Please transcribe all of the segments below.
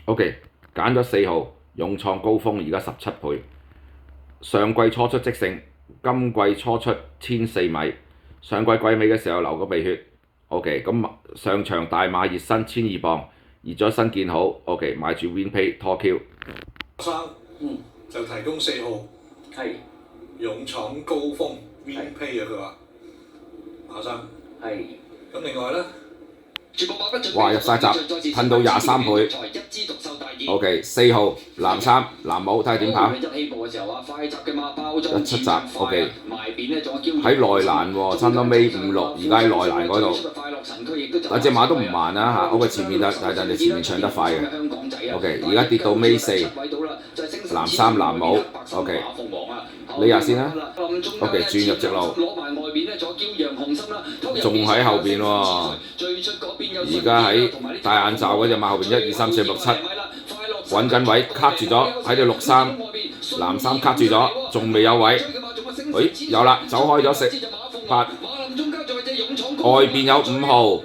OK， 揀咗4號勇創高峰，而家17倍。上季初出即勝，今季初出1004米。上季季尾嘅時候流個鼻血。OK， 咁上場大馬熱身1200磅，熱咗身見好。OK， 買住 WinPay 拖 Q。生就提供4號，係勇闖高峰 WinPay 啊，佢話馬生係。咁另外咧，哇入晒閘，褪到23倍。OK， 4號藍衫藍帽睇下點跑。17閘 OK， 喺內欄喎，差唔多尾5、6，而家喺內欄嗰度。但隻馬都唔慢啊嚇，OK 前面但係人哋前面唱得快嘅。OK， 而家跌到尾4，藍衫藍帽 OK， 呢下先啦。OK 轉入直路，仲喺後邊喎。而家喺戴眼罩嗰隻馬後邊1、2、3、4、6、7，揾緊位卡住咗喺條63，藍衫卡住咗，仲未有位。誒有啦，走開咗8，外邊有5號，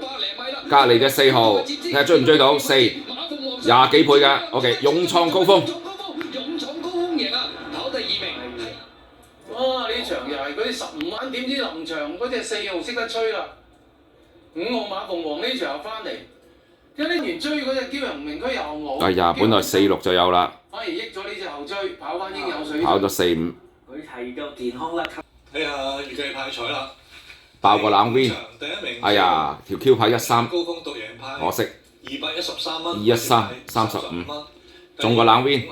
隔離嘅4號，睇下追唔追到4，20幾倍㗎。OK， 勇創高峰。哇！呢場又係嗰啲15萬，點知臨場嗰隻4號識得吹啦，5號馬鳳凰呢場又翻嚟，一拎完追嗰隻驕陽明區又冇。哎呀，本來4、6就有啦，反而益咗呢隻後追，跑翻應有水。跑咗4、5。佢係夠健康啦。睇下預計派彩啦。爆個冷 win， 第一名哎呀條 Q 牌13，高峰獨贏派，可惜213蚊213 35，中個冷 win。